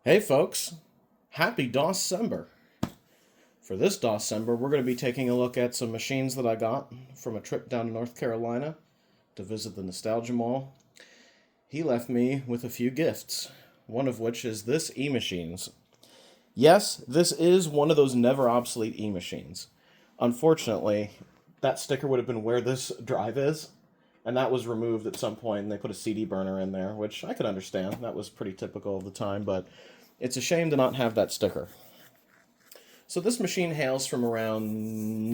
Hey folks, happy DOScember. For this DOScember, we're going to be taking a look at some machines that I got from a trip down to North Carolina to visit the Nostalgia Mall. He left me with a few gifts, one of which is this eMachines. Yes, this is one of those never obsolete eMachines. Unfortunately, that sticker would have been where this drive is, and that was removed at some point, and they put a CD burner in there, which I could understand. That was pretty typical of the time, but it's a shame to not have that sticker. So this machine hails from around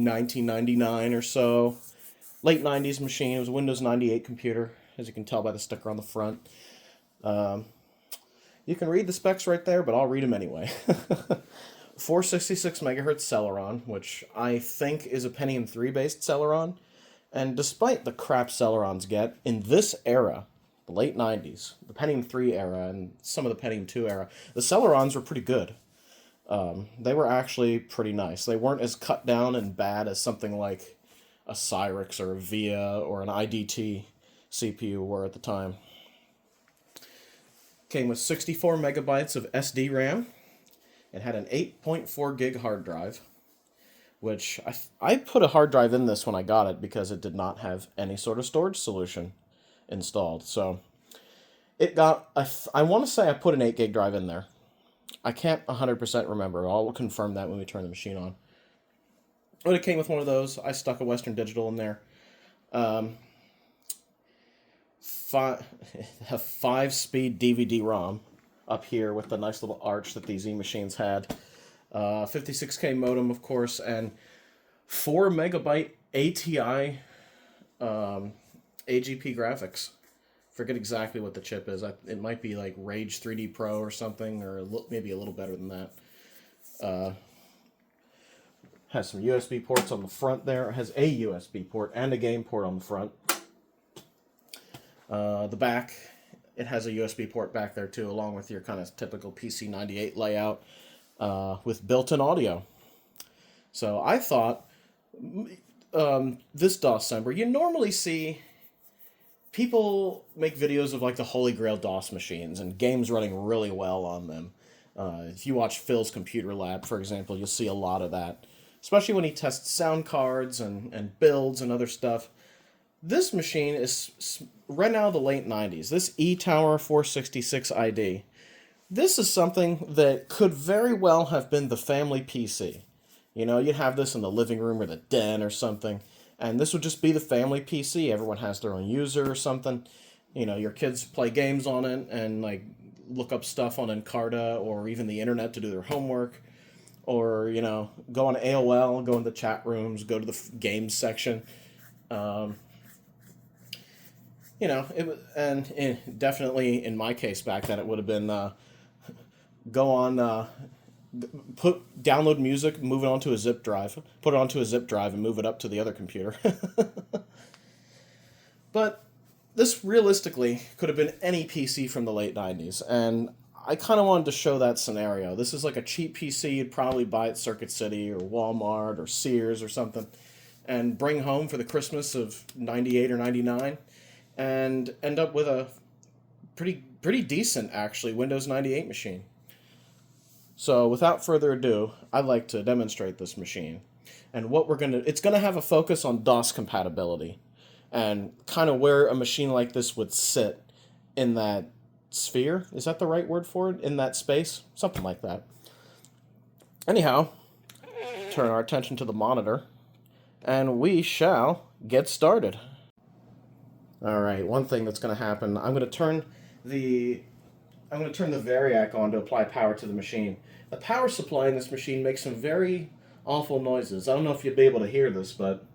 1999 or so. Late 90s machine. It was a Windows 98 computer, as you can tell by the sticker on the front. You can read the specs right there, but I'll read them anyway. 466 megahertz Celeron, which I think is a Pentium 3 based Celeron. And despite the crap Celerons get, in this era, the late 90s, the Pentium 3 era, and some of the Pentium 2 era, the Celerons were pretty good. They were actually pretty nice. They weren't as cut down and bad as something like a Cyrix or a VIA or an IDT CPU were at the time. Came with 64 megabytes of SD RAM. It had an 8.4 gig hard drive, which I put a hard drive in this when I got it because it did not have any sort of storage solution installed. So it got, I want to say I put an 8 gig drive in there. I can't 100% remember. I'll confirm that when we turn the machine on. But it came with one of those. I stuck a Western Digital in there. A 5-speed DVD-ROM up here with the nice little arch that these eMachines had. 56K modem, of course, and 4 megabyte ATI AGP graphics. Forget exactly what the chip is. It might be like Rage 3D Pro or something, or maybe a little better than that. Has some USB ports on the front there. It has a USB port and a game port on the front. The back, it has a USB port back there too, along with your kind of typical PC98 layout with built-in audio. So I thought this DOScember, you normally see people make videos of like the Holy Grail DOS machines and games running really well on them. If you watch Phil's Computer Lab, for example, you'll see a lot of that, especially when he tests sound cards and builds and other stuff. This machine is right now the late 90s. This eTower 466 ID. This is something that could very well have been the family PC. You know, you'd have this in the living room or the den or something, and this would just be the family PC. Everyone has their own user or something. You know, your kids play games on it and like look up stuff on Encarta or even the internet to do their homework, or you know, go on AOL, go in the chat rooms, go to the games section. You know, definitely in my case back then, it would have been go on, download music, move it onto a zip drive, put it onto a zip drive, and move it up to the other computer. But this realistically could have been any PC from the late 90s, and I kind of wanted to show that scenario. This is like a cheap PC you'd probably buy at Circuit City or Walmart or Sears or something, and bring home for the Christmas of 98 or 99, and end up with a pretty decent, actually, Windows 98 machine. So without further ado, I'd like to demonstrate this machine. And it's gonna have a focus on DOS compatibility and kind of where a machine like this would sit in that sphere. Is that the right word for it? In that space? Something like that. Anyhow, turn our attention to the monitor and we shall get started. Alright, one thing that's going to happen, I'm going to turn the Variac on to apply power to the machine. The power supply in this machine makes some very awful noises. I don't know if you'll be able to hear this, but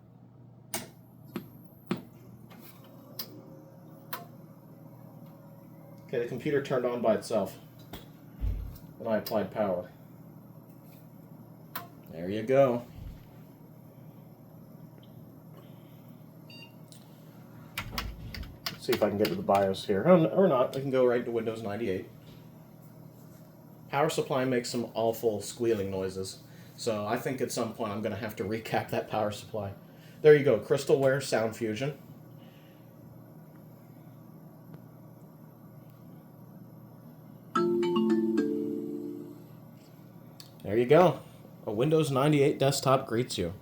okay, the computer turned on by itself when I applied power. There you go. See if I can get to the BIOS here. Or not. I can go right to Windows 98. Power supply makes some awful squealing noises. So I think at some point I'm going to have to recap that power supply. There you go. Crystalware Sound Fusion. you go. A Windows 98 desktop greets you.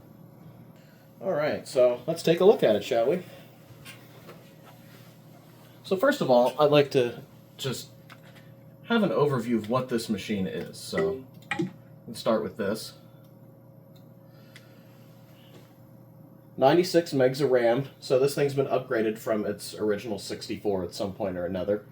Alright, so let's take a look at it, shall we? So first of all, I'd like to just have an overview of what this machine is. So let's start with this. 96 megs of RAM, so this thing's been upgraded from its original 64 at some point or another.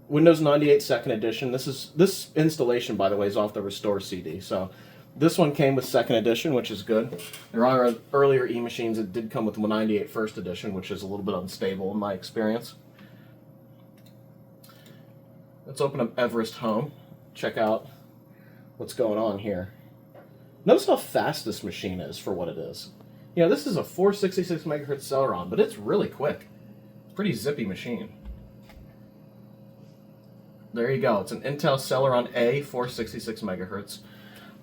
Windows 98 Second Edition. This installation, by the way, is off the Restore CD. So this one came with Second Edition, which is good. There are earlier eMachines that did come with 98 First Edition, which is a little bit unstable in my experience. Let's open up Everest Home. Check out what's going on here. Notice how fast this machine is for what it is. You know, this is a 466 megahertz Celeron, but it's really quick. Pretty zippy machine. There you go. It's an Intel Celeron A, 466 megahertz.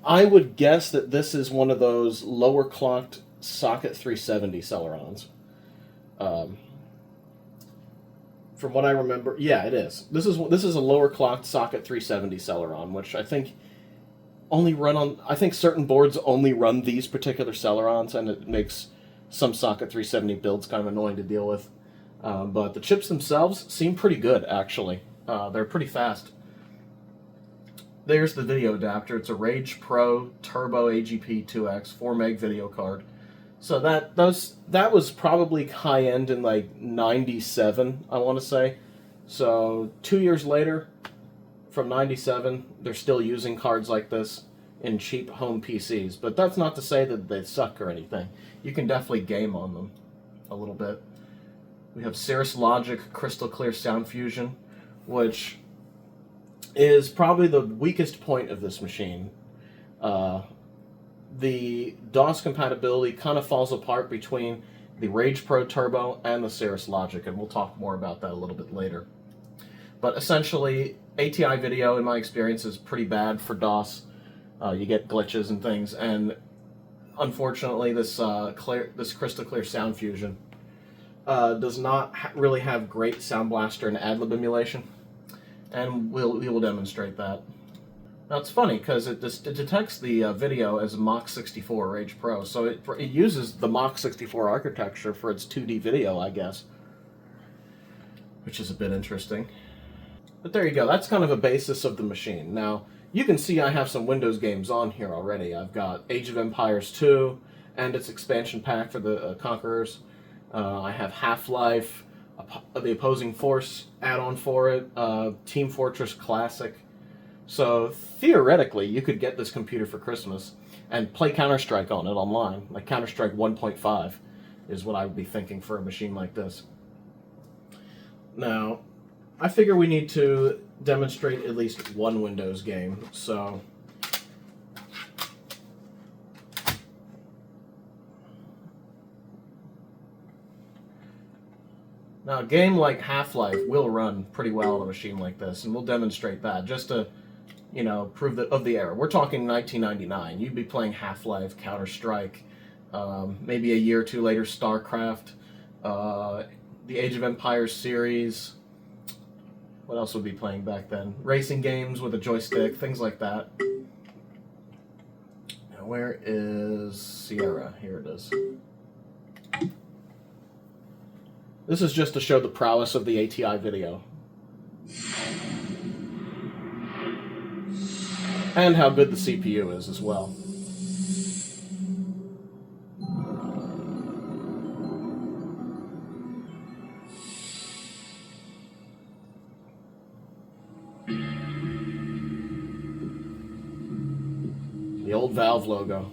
I would guess that this is one of those lower clocked socket 370 Celerons. From what I remember, yeah, it is. This is a lower clocked socket 370 Celeron, which I think only run on. I think certain boards only run these particular Celerons, and it makes some socket 370 builds kind of annoying to deal with. But the chips themselves seem pretty good, actually. They're pretty fast. There's the video adapter. It's a Rage Pro Turbo AGP 2X 4 meg video card. So that was probably high end in like '97, I want to say. So 2 years later, from '97, they're still using cards like this in cheap home PCs. But that's not to say that they suck or anything. You can definitely game on them a little bit. We have Cirrus Logic Crystal Clear Sound Fusion, which is probably the weakest point of this machine. The DOS compatibility kind of falls apart between the Rage Pro Turbo and the Cirrus Logic, and we'll talk more about that a little bit later. But essentially, ATI video, in my experience, is pretty bad for DOS. You get glitches and things, and unfortunately, this Crystal Clear Sound Fusion does not really have great Sound Blaster and AdLib emulation, and we will demonstrate that. Now it's funny because it detects the video as a Mach 64 Rage Pro, so it uses the Mach 64 architecture for its 2D video, I guess, which is a bit interesting. But there you go. That's kind of a basis of the machine. Now you can see I have some Windows games on here already. I've got Age of Empires 2 and its expansion pack for the Conquerors. I have Half-Life, the Opposing Force add-on for it, Team Fortress Classic. So theoretically, you could get this computer for Christmas and play Counter-Strike on it online. Like Counter-Strike 1.5 is what I would be thinking for a machine like this. Now, I figure we need to demonstrate at least one Windows game, so now, a game like Half-Life will run pretty well on a machine like this, and we'll demonstrate that just to, you know, prove that of the era. We're talking 1999. You'd be playing Half-Life, Counter-Strike, maybe a year or two later, StarCraft, the Age of Empires series. What else would be playing back then? Racing games with a joystick, things like that. Now, where is Sierra? Here it is. This is just to show the prowess of the ATI video. And how good the CPU is as well. The old Valve logo.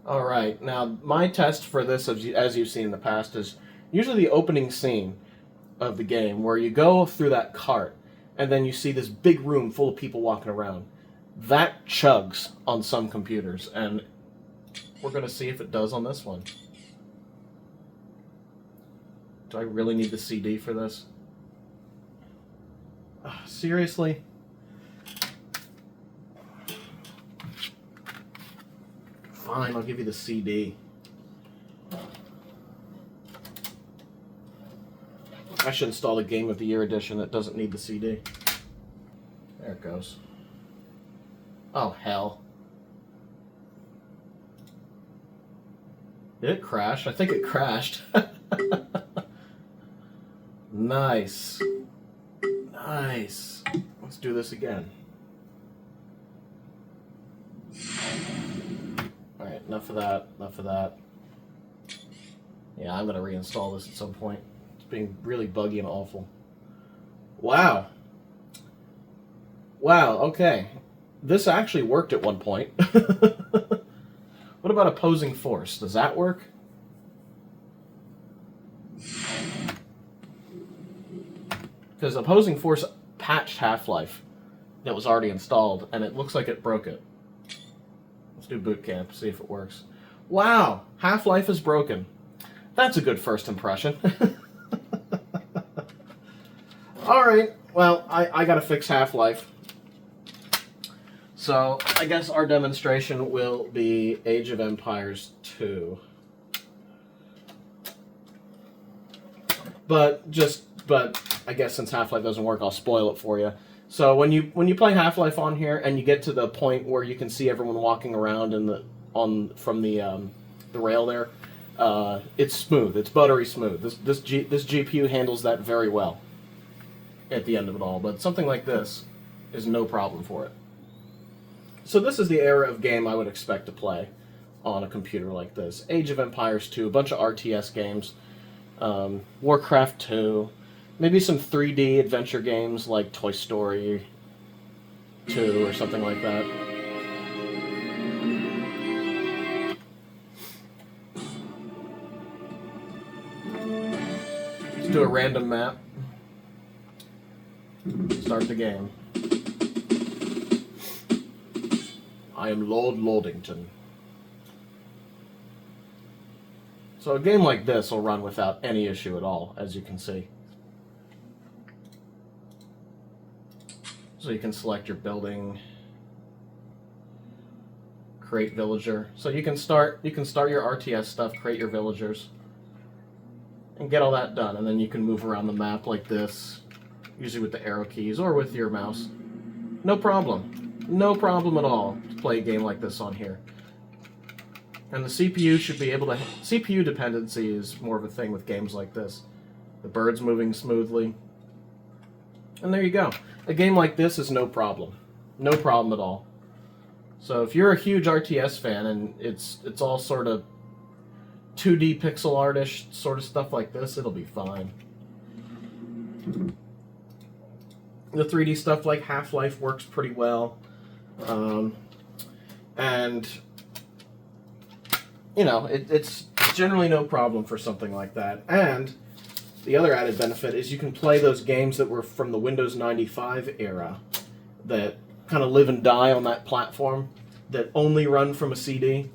Alright, now my test for this, as you've seen in the past, is usually the opening scene of the game where you go through that cart and then you see this big room full of people walking around. That chugs on some computers, and we're going to see if it does on this one. Do I really need the CD for this? Seriously? Fine, I'll give you the CD. I should install the Game of the Year edition that doesn't need the CD. There it goes. Oh, hell. Did it crash? I think it crashed. Nice. Nice. Let's do this again. Alright, enough of that. Enough of that. Yeah, I'm going to reinstall this at some point. It's being really buggy and awful. Wow. Wow, okay. This actually worked at one point. What about opposing force? Does that work? Because opposing force patched Half-Life that was already installed, and it looks like it broke it. Let's do boot camp, see if it works. Wow! Half-Life is broken. That's a good first impression. Alright, well, I gotta fix Half-Life. So, I guess our demonstration will be Age of Empires 2. But I guess since Half-Life doesn't work, I'll spoil it for you. So when you play Half-Life on here and you get to the point where you can see everyone walking around from the rail there, it's smooth. It's buttery smooth. This GPU handles that very well at the end of it all. But something like this is no problem for it. So this is the era of game I would expect to play on a computer like this. Age of Empires 2, a bunch of RTS games, Warcraft 2, maybe some 3D adventure games like Toy Story 2 or something like that. Let's do a random map. Start the game. I am Lord Lordington. So a game like this will run without any issue at all, as you can see. So you can select your building, create villager. So you can start your RTS stuff, create your villagers, and get all that done. And then you can move around the map like this, usually with the arrow keys or with your mouse. No problem. No problem at all to play a game like this on here. And the CPU should be able to... CPU dependency is more of a thing with games like this. The bird's moving smoothly. And there you go. A game like this is no problem. No problem at all. So if you're a huge RTS fan and it's all sort of 2D pixel artish sort of stuff like this, it'll be fine. The 3D stuff like Half-Life works pretty well. And, you know, it's generally no problem for something like that. And the other added benefit is you can play those games that were from the Windows 95 era that kind of live and die on that platform, that only run from a CD.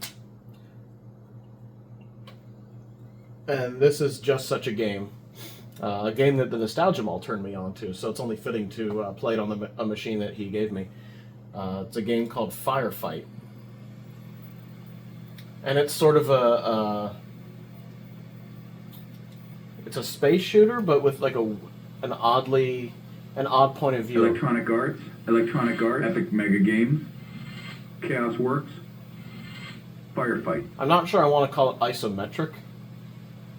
And this is just such a game. A game that the Nostalgia Mall turned me on to, so it's only fitting to play it on a machine that he gave me. It's a game called Firefight. And it's sort of it's a space shooter, but with like an odd point of view. Electronic Arts, Epic Mega Games, Chaos Works, Firefight. I'm not sure I want to call it isometric,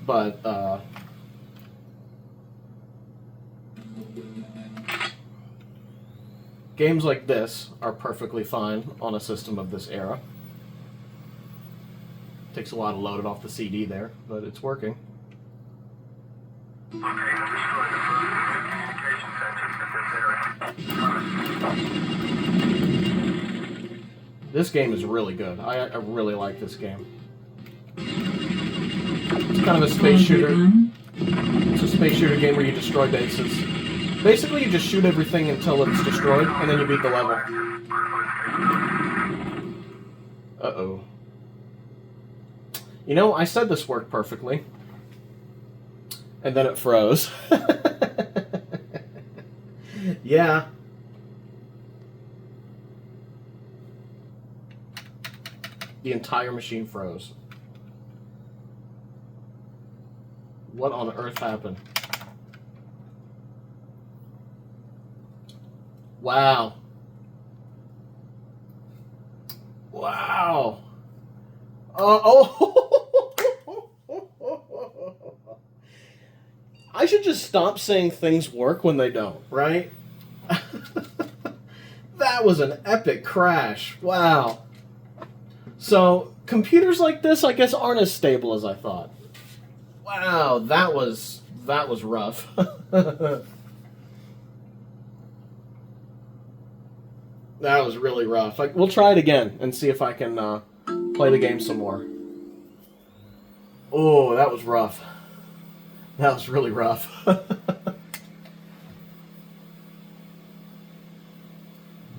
but games like this are perfectly fine on a system of this era. Takes a while to load it off the CD there, but it's working. This game is really good. I really like this game. It's kind of a space shooter. It's a space shooter game where you destroy bases. Basically, you just shoot everything until it's destroyed, and then you beat the level. Uh-oh. You know, I said this worked perfectly. And then it froze. Yeah. The entire machine froze. What on earth happened? Wow. Wow. Oh. I should just stop saying things work when they don't, right? That was an epic crash. Wow. So, computers like this, I guess, aren't as stable as I thought. Wow, that was rough. That was really rough. We'll try it again and see if I can play the game some more. Oh, that was rough. That was really rough.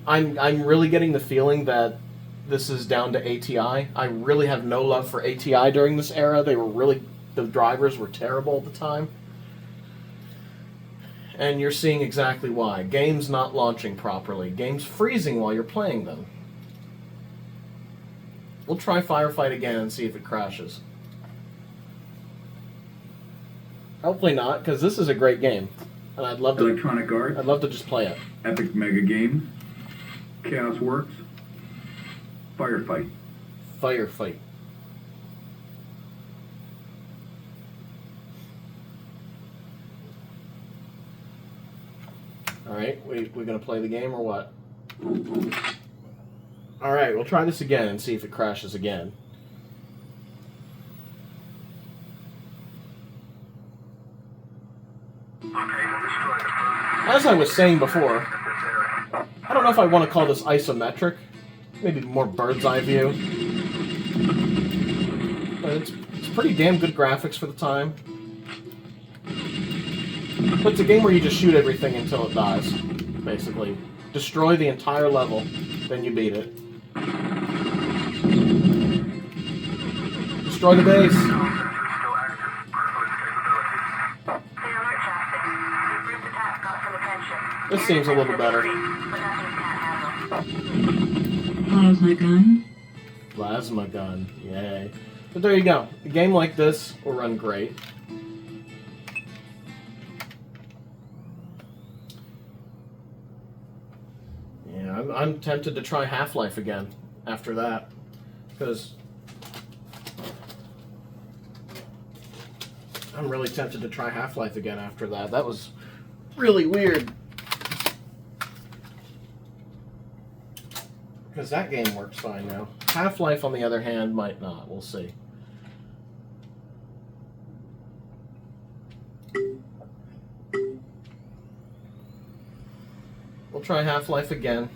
I'm really getting the feeling that this is down to ATI. I really have no love for ATI during this era. The drivers were terrible at the time. And you're seeing exactly why. Games not launching properly. Games freezing while you're playing them. We'll try Firefight again and see if it crashes. Hopefully not, because this is a great game. And I'd love to just play it. Epic Mega Game. Chaos Works. Firefight. Firefight. Alright, we're going to play the game or what? Alright, we'll try this again and see if it crashes again. As I was saying before, I don't know if I want to call this isometric. Maybe more bird's eye view. But it's pretty damn good graphics for the time. But it's a game where you just shoot everything until it dies, basically. Destroy the entire level, then you beat it. Destroy the base. This seems a little better. Plasma gun. Plasma gun, yay. But there you go. A game like this will run great. Yeah, I'm tempted to try Half-Life again after that. Because I'm really tempted to try Half-Life again after that. That was really weird. Because that game works fine now. Half-Life, on the other hand, might not. We'll see. We'll try Half-Life again.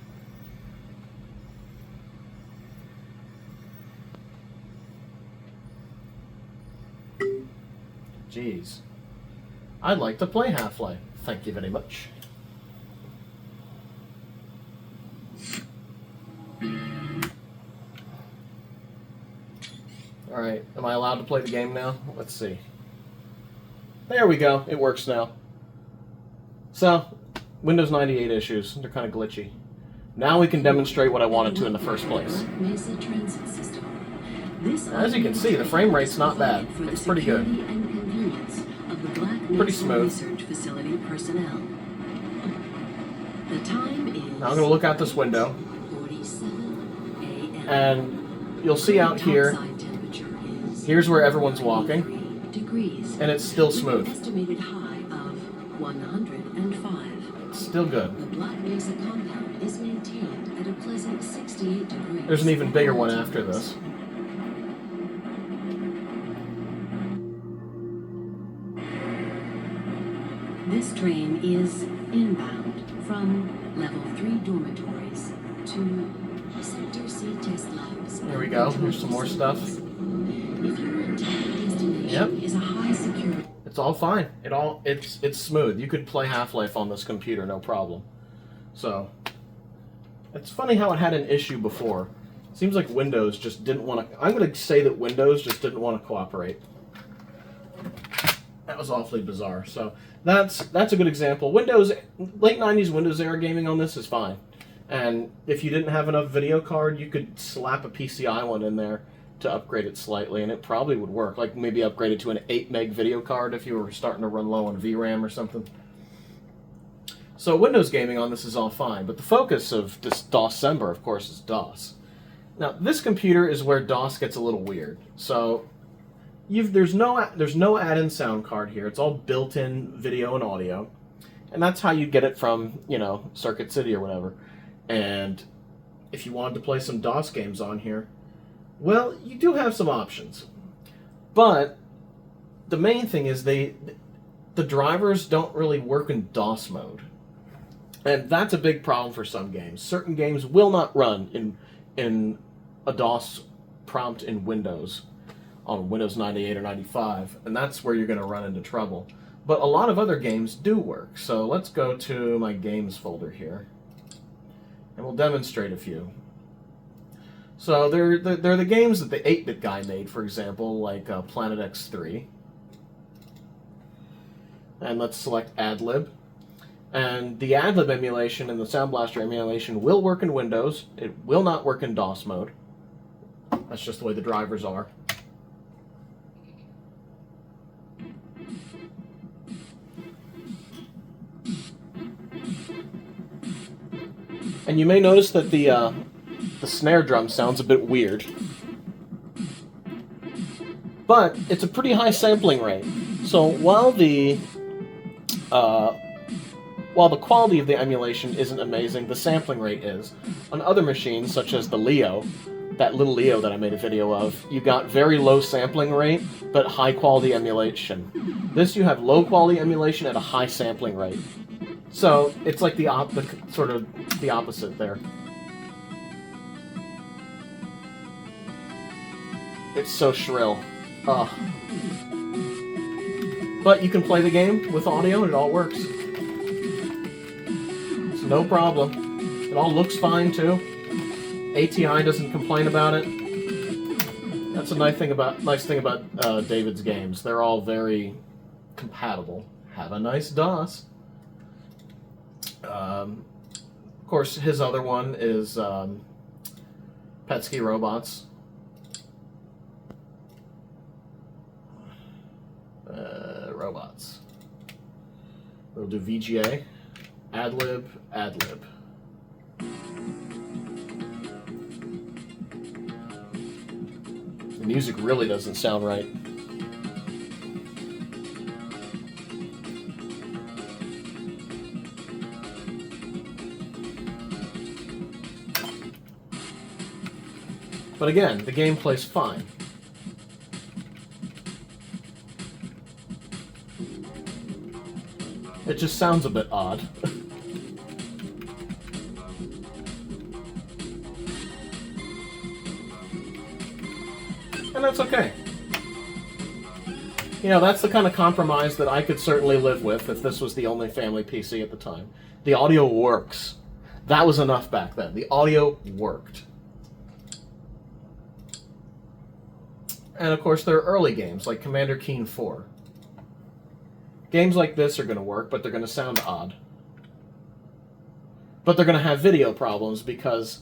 Jeez. I'd like to play Half-Life. Thank you very much. Alright, am I allowed to play the game now? Let's see. There we go, it works now. So, Windows 98 issues, they're kind of glitchy. Now we can demonstrate what I wanted to in the first place. As you can see, the frame rate's not bad. It's pretty good. Pretty smooth. Now I'm going to look out this window. And you'll see out here, here's where everyone's walking. And it's still smooth. It's still good. There's an even bigger one after this. This train is inbound from level 3 dormitories to Sector C test labs. There we go. Here's some more stuff. If your intended destination is a high security... It's all fine. It's smooth. You could play Half-Life on this computer, no problem. So, it's funny how it had an issue before. It seems like Windows just didn't want to... I'm going to say that Windows just didn't want to cooperate. That was awfully bizarre. So, that's a good example. Windows, late 90s Windows era gaming on this is fine. And if you didn't have enough video card, you could slap a PCI one in there to upgrade it slightly, and it probably would work. Like maybe upgrade it to an 8 meg video card if you were starting to run low on VRAM or something. So Windows gaming on this is all fine, but the focus of this DOScember, of course, is DOS. Now, this computer is where DOS gets a little weird. So there's no add-in sound card here. It's all built-in video and audio, and that's how you get it from, you know, Circuit City or whatever. And if you wanted to play some DOS games on here, well, you do have some options. But the main thing is the drivers don't really work in DOS mode. And that's a big problem for some games. Certain games will not run in a DOS prompt in Windows, on Windows 98 or 95, and that's where you're going to run into trouble. But a lot of other games do work. So let's go to my games folder here, and we'll demonstrate a few. So they're the games that the 8-bit guy made, for example, like Planet X3. And let's select AdLib. And the AdLib emulation and the Sound Blaster emulation will work in Windows. It will not work in DOS mode. That's just the way the drivers are. And you may notice that the snare drum sounds a bit weird. But it's a pretty high sampling rate. So while the quality of the emulation isn't amazing, the sampling rate is. On other machines, such as the Leo, that little Leo that I made a video of, you got very low sampling rate, but high quality emulation. This, you have low quality emulation at a high sampling rate. So it's like the opposite there. It's so shrill. Ugh. But you can play the game with audio and it all works. It's no problem. It all looks fine too. ATI doesn't complain about it. That's a nice thing about David's games. They're all very compatible. Have a nice DOS. Of course, his other one is Petsky Robots. Robots. We'll do VGA, AdLib, AdLib. The music really doesn't sound right. But again, the game plays fine. It just sounds a bit odd. And that's okay. You know, that's the kind of compromise that I could certainly live with if this was the only family PC at the time. The audio works. That was enough back then. The audio worked. And of course, there are early games like Commander Keen 4. Games like this are going to work, but they're going to sound odd. But they're going to have video problems because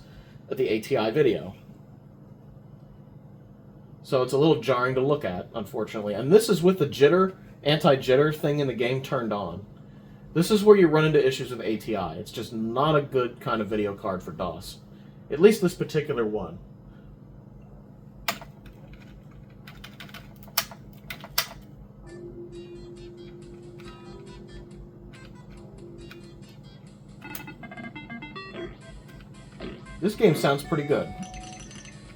of the ATI video. So it's a little jarring to look at, unfortunately. And this is with the jitter, anti-jitter thing in the game turned on. This is where you run into issues with ATI. It's just not a good kind of video card for DOS. At least this particular one. This game sounds pretty good.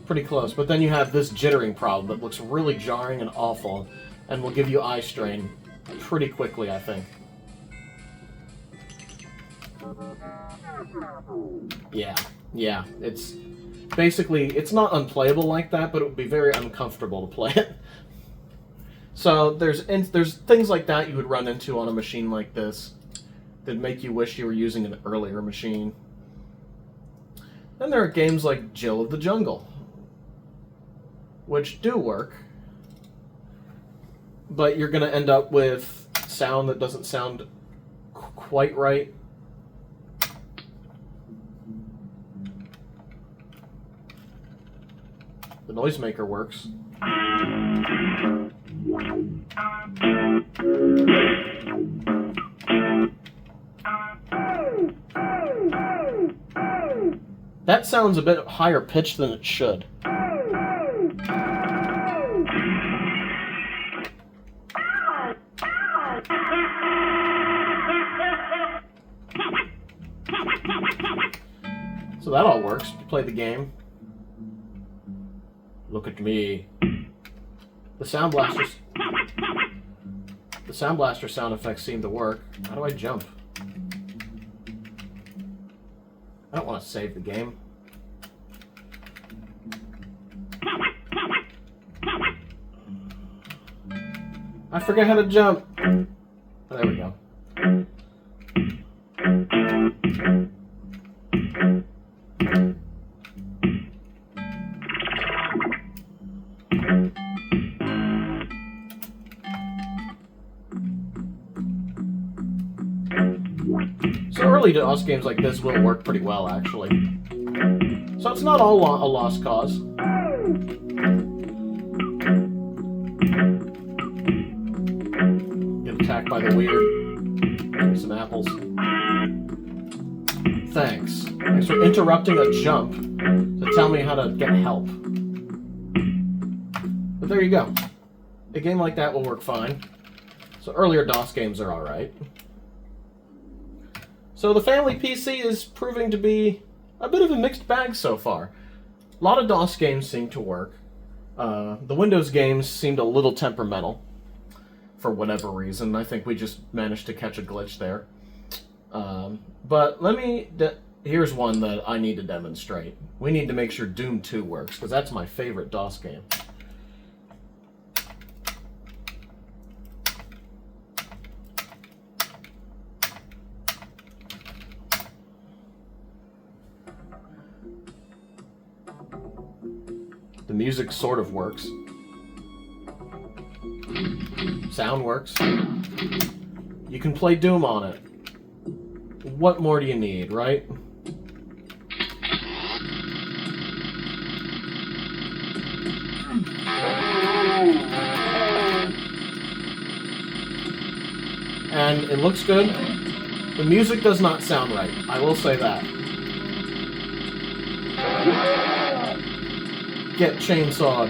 Pretty close. But then you have this jittering problem that looks really jarring and awful and will give you eye strain pretty quickly, I think. Yeah. It's basically, it's not unplayable like that, but it would be very uncomfortable to play it. So there's things like that you would run into on a machine like this that make you wish you were using an earlier machine. Then there are games like Jill of the Jungle, which do work, but you're going to end up with sound that doesn't sound quite right. The noisemaker works. That sounds a bit higher pitched than it should. So that all works. You play the game. Look at me. The Sound Blaster sound effects seem to work. How do I jump? I don't want to save the game. I forget how to jump. Oh, there we go. So early DOS games like this will work pretty well, actually. So it's not all a lost cause. Get attacked by the weird. Give me some apples. Thanks. Thanks for interrupting a jump to tell me how to get help. But there you go. A game like that will work fine. So earlier DOS games are alright. So the family PC is proving to be a bit of a mixed bag so far. A lot of DOS games seem to work. The Windows games seemed a little temperamental for whatever reason. I think we just managed to catch a glitch there. But here's one that I need to demonstrate. We need to make sure Doom 2 works, because that's my favorite DOS game. The music sort of works. Sound works. You can play Doom on it. What more do you need, right? And it looks good. The music does not sound right. I will say that. Get chainsawed.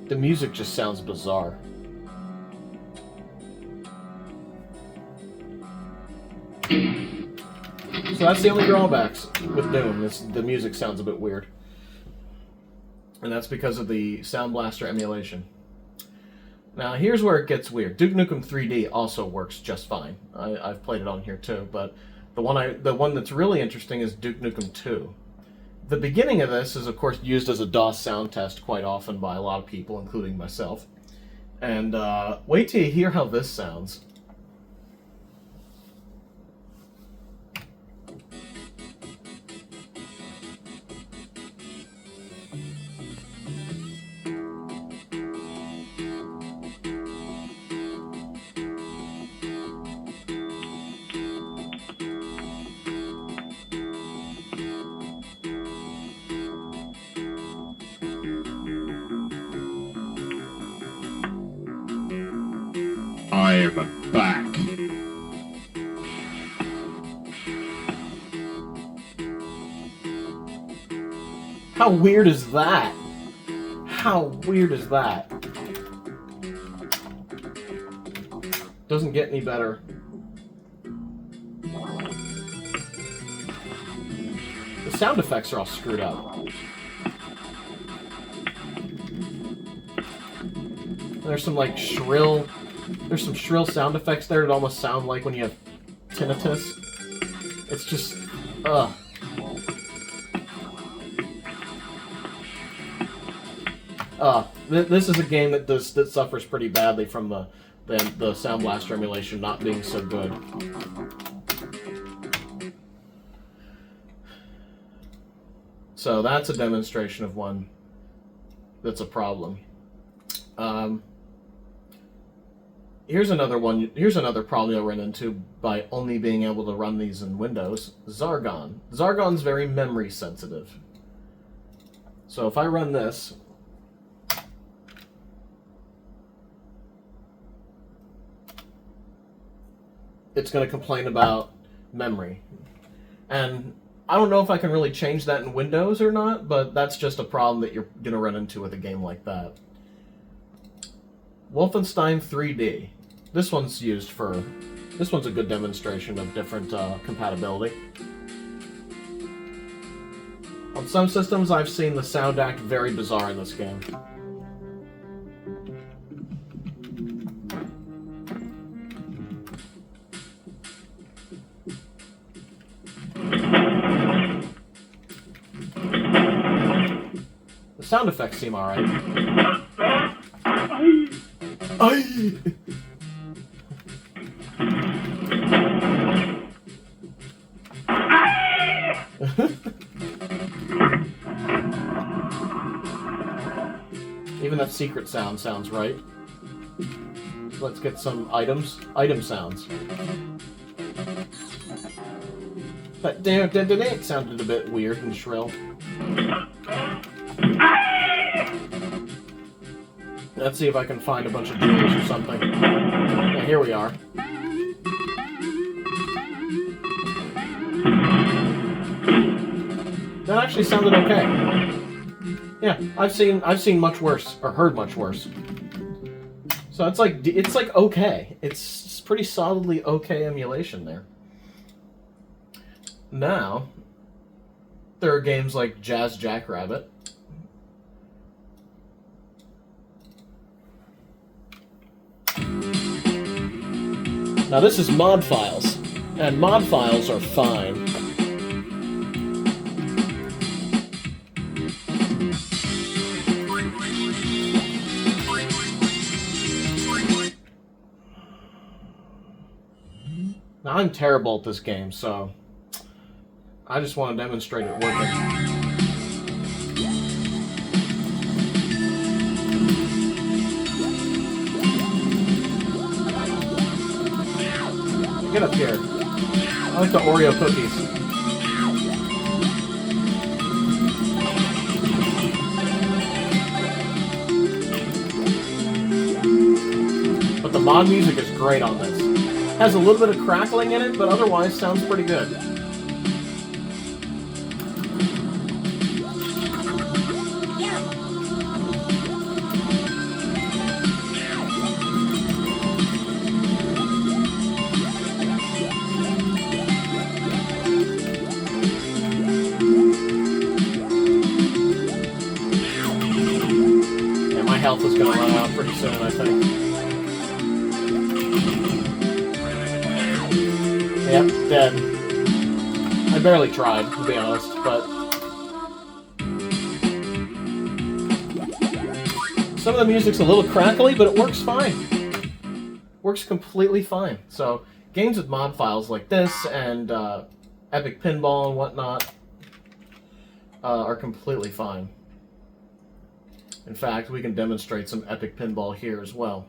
The music just sounds bizarre. So that's the only drawbacks with Doom. The music sounds a bit weird. And that's because of the Sound Blaster emulation. Now here's where it gets weird. Duke Nukem 3D also works just fine. I've played it on here too, but the one that's really interesting is Duke Nukem 2. The beginning of this is of course used as a DOS sound test quite often by a lot of people, including myself. And wait till you hear how this sounds. I am back. How weird is that? How weird is that? Doesn't get any better. The sound effects are all screwed up. There's some like shrill... There's some shrill sound effects there that almost sound like when you have tinnitus. It's just... ugh. This is a game that suffers pretty badly from the Sound Blaster emulation not being so good. So that's a demonstration of one that's a problem. Here's another one. Here's another problem you'll run into by only being able to run these in Windows. Zargon. Zargon's very memory sensitive. So if I run this, it's going to complain about memory. And I don't know if I can really change that in Windows or not, but that's just a problem that you're going to run into with a game like that. Wolfenstein 3D. This one's used for... This one's a good demonstration of different compatibility. On some systems, I've seen the sound act very bizarre in this game. The sound effects seem alright. Even that secret sound sounds right. Let's get some items. Item sounds. But it sounded a bit weird and shrill. Let's see if I can find a bunch of jewels or something. Yeah, here we are. That actually sounded okay. Yeah, I've seen much worse, or heard much worse. So it's like okay. It's pretty solidly okay emulation there. Now, there are games like Jazz Jackrabbit. Now this is mod files, and mod files are fine. Now, I'm terrible at this game, so I just want to demonstrate it working. Get up here. I like the Oreo cookies. But the mod music is great on this. Has a little bit of crackling in it, but otherwise sounds pretty good. Yeah, my health is going to run out pretty soon, I think. Yep, dead. I barely tried, to be honest, but... Some of the music's a little crackly, but it works fine. Works completely fine. So, games with mod files like this, and Epic Pinball and whatnot, are completely fine. In fact, we can demonstrate some Epic Pinball here as well.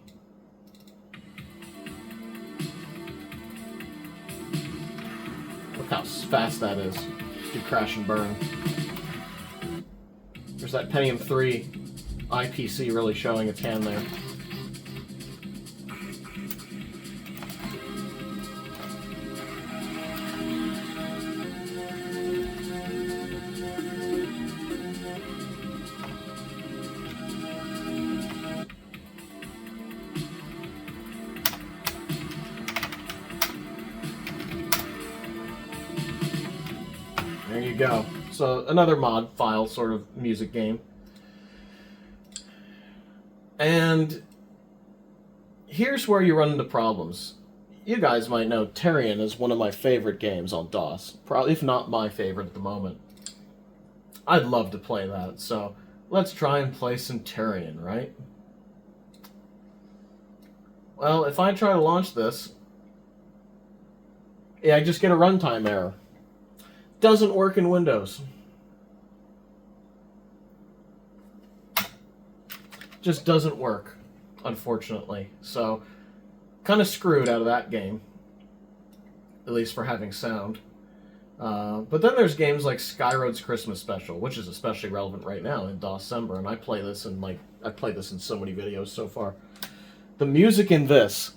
How fast that is. Do crash and burn. There's that Pentium 3 IPC really showing its hand there. There you go. So another mod file sort of music game. And here's where you run into problems. You guys might know Terrian is one of my favorite games on DOS. Probably, if not my favorite at the moment. I'd love to play that, so let's try and play some Terrian, right? Well, if I try to launch this, yeah, I just get a runtime error. Doesn't work in Windows. Just doesn't work, unfortunately. So kind of screwed out of that game, at least for having sound. But then there's games like Skyroad's Christmas Special, which is especially relevant right now in DOScember, and I play this in I played this in so many videos so far. The music in this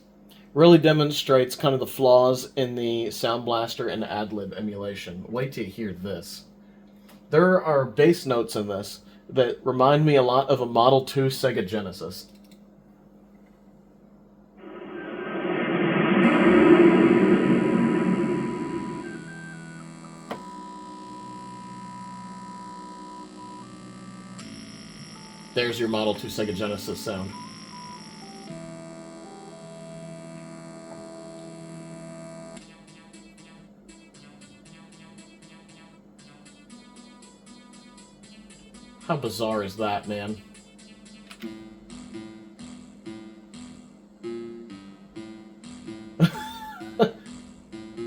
really demonstrates kind of the flaws in the Sound Blaster and AdLib emulation. Wait till you hear this. There are bass notes in this that remind me a lot of a Model 2 Sega Genesis. There's your Model 2 Sega Genesis sound. How bizarre is that, man?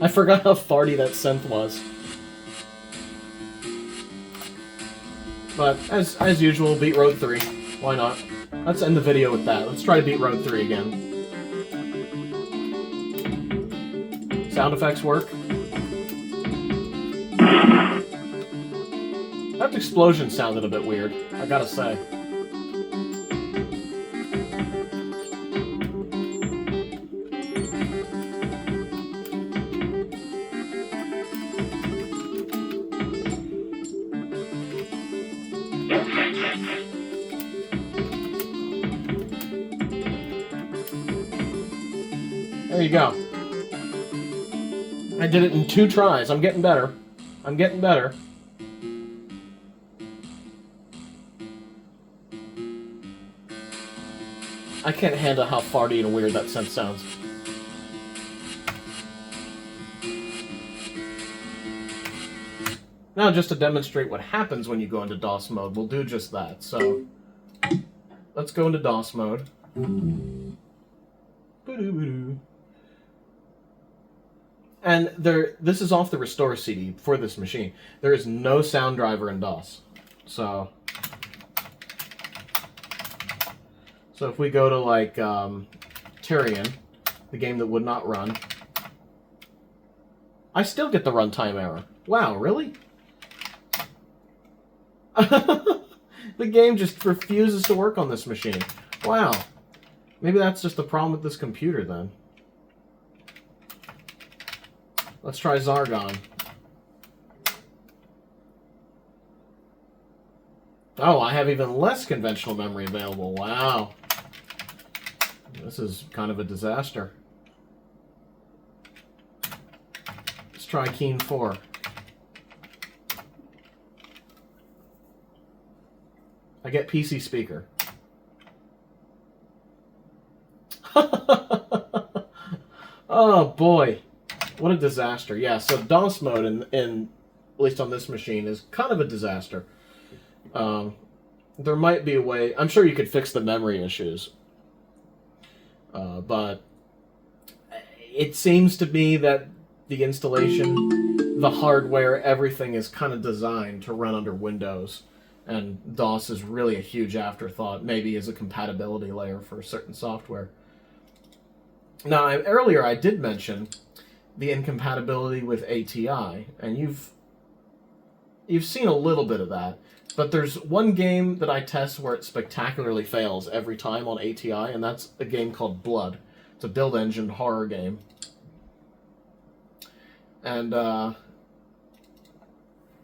I forgot how farty that synth was. But, as usual, beat Road 3. Why not? Let's end the video with that. Let's try to beat Road 3 again. Sound effects work. That explosion sounded a bit weird, I gotta say. There you go. I did it in 2 tries. I'm getting better. I'm getting better. I can't handle how farty and weird that synth sounds. Now, just to demonstrate what happens when you go into DOS mode, we'll do just that. So, let's go into DOS mode. And this is off the Restore CD for this machine. There is no sound driver in DOS. So if we go to, like, Tyrion, the game that would not run, I still get the runtime error. Wow, really? The game just refuses to work on this machine. Wow. Maybe that's just the problem with this computer, then. Let's try Zargon. Oh, I have even less conventional memory available. Wow. This is kind of a disaster. Let's try Keen 4. I get PC speaker. Oh boy. What a disaster. Yeah, so DOS mode, in at least on this machine, is kind of a disaster. There might be a way... I'm sure you could fix the memory issues. But it seems to me that the installation, the hardware, everything is kind of designed to run under Windows. And DOS is really a huge afterthought, maybe as a compatibility layer for certain software. Now, earlier I did mention the incompatibility with ATI, and you've seen a little bit of that. But there's one game that I test where it spectacularly fails every time on ATI, and that's a game called Blood. It's a build engine horror game. And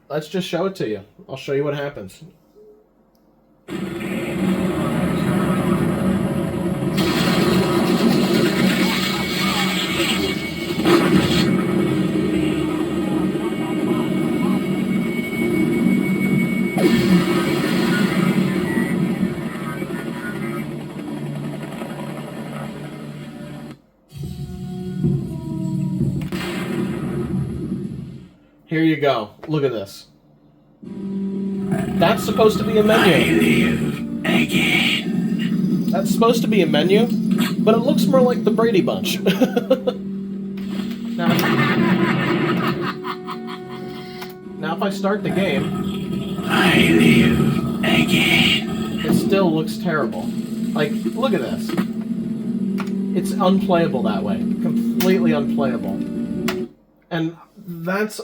let's just show it to you. I'll show you what happens. Here you go. Look at this. That's supposed to be a menu. I live again. That's supposed to be a menu, but it looks more like the Brady Bunch. Now, if I start the game, I live again. it still looks terrible. Like, look at this. it's unplayable that way. Completely unplayable. And that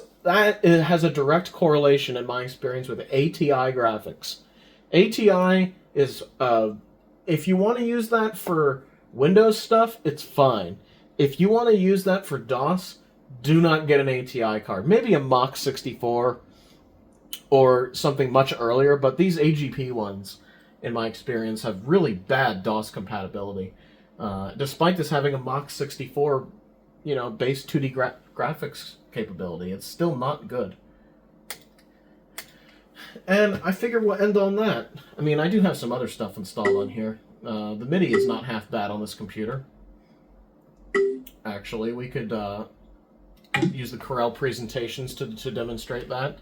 has a direct correlation, in my experience, with ATI graphics. ATI is, if you want to use that for Windows stuff, it's fine. If you want to use that for DOS, do not get an ATI card. Maybe a Mach 64 or something much earlier, but these AGP ones, in my experience, have really bad DOS compatibility. Despite this having a Mach 64, base 2D graphics capability, it's still not good. And I figure we'll end on that. I mean, I do have some other stuff installed on here. The MIDI is not half bad on this computer. Actually, we could use the Corel presentations to demonstrate that.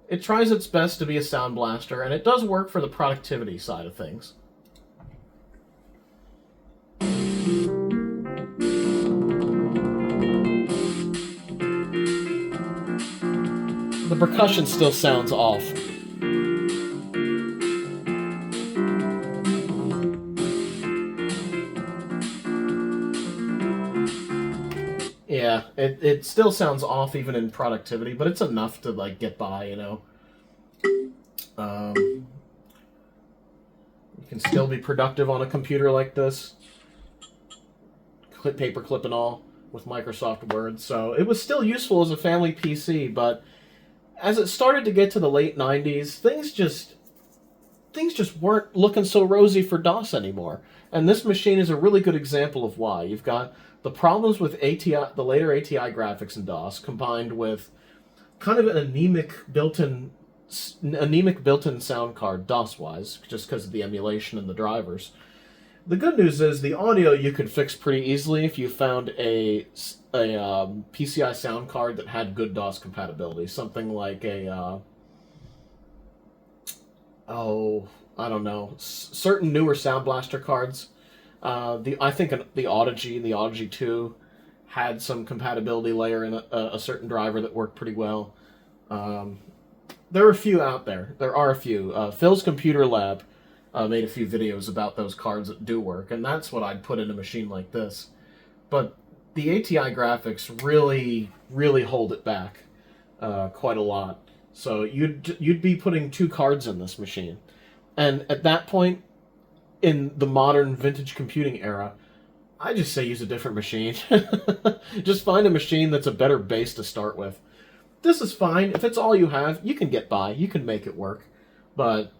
It tries its best to be a sound blaster, and it does work for the productivity side of things. The percussion still sounds off. Yeah, it still sounds off even in productivity, but it's enough to like get by, You can still be productive on a computer like this. Paperclip and all with Microsoft Word. So it was still useful as a family PC, but as it started to get to the late 90s, things just weren't looking so rosy for DOS anymore. And this machine is a really good example of why. You've got the problems with the later ATI graphics in DOS, combined with kind of an anemic built-in sound card DOS-wise, just because of the emulation and the drivers. The good news is the audio you could fix pretty easily if you found a PCI sound card that had good DOS compatibility. Something like a, I don't know, certain newer Sound Blaster cards. I think the Audigy and the Audigy 2 had some compatibility layer in a certain driver that worked pretty well. There are a few out there. There are a few. Phil's Computer Lab made a few videos about those cards that do work, and that's what I'd put in a machine like this. But the ATI graphics really, really hold it back quite a lot. So you'd be putting 2 cards in this machine. And at that point, in the modern vintage computing era, I just say use a different machine. Just find a machine that's a better base to start with. This is fine. If it's all you have, you can get by. You can make it work. But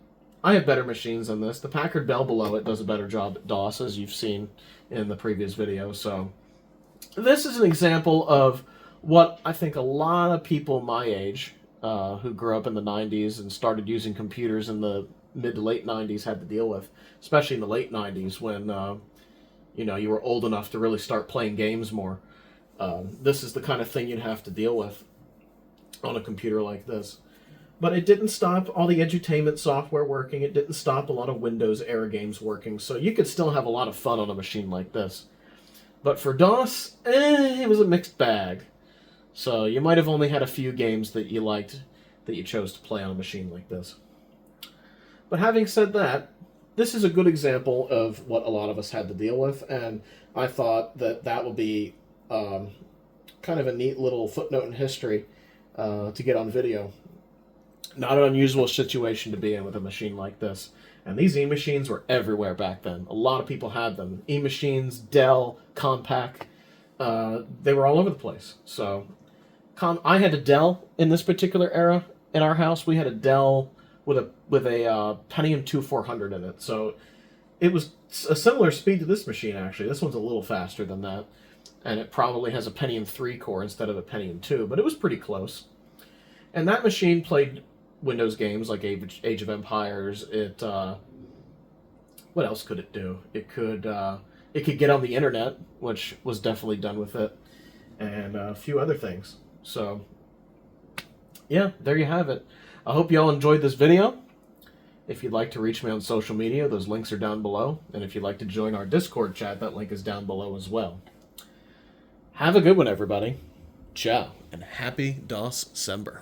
I have better machines than this. The Packard Bell below it does a better job at DOS, as you've seen in the previous video. So this is an example of what I think a lot of people my age who grew up in the 90s and started using computers in the mid to late 90s had to deal with, especially in the late 90s when you were old enough to really start playing games more. This is the kind of thing you'd have to deal with on a computer like this. But it didn't stop all the edutainment software working. It didn't stop a lot of Windows era games working. So you could still have a lot of fun on a machine like this. But for DOS, it was a mixed bag. So you might have only had a few games that you liked that you chose to play on a machine like this. But having said that, this is a good example of what a lot of us had to deal with, and I thought that would be kind of a neat little footnote in history to get on video. Not an unusual situation to be in with a machine like this. And these eMachines were everywhere back then. A lot of people had them. eMachines, Dell, Compaq, they were all over the place. So I had a Dell in this particular era. In our house, we had a Dell with a Pentium 2 400 in it. So it was a similar speed to this machine, actually. This one's a little faster than that. And it probably has a Pentium 3 core instead of a Pentium 2, but it was pretty close. And that machine played Windows games like Age of Empires. What else could it do? It could get on the internet, which was definitely done with it, and a few other things. So, yeah, there you have it. I hope you all enjoyed this video. If you'd like to reach me on social media, those links are down below. And if you'd like to join our Discord chat, that link is down below as well. Have a good one, everybody. Ciao, and happy DOScember.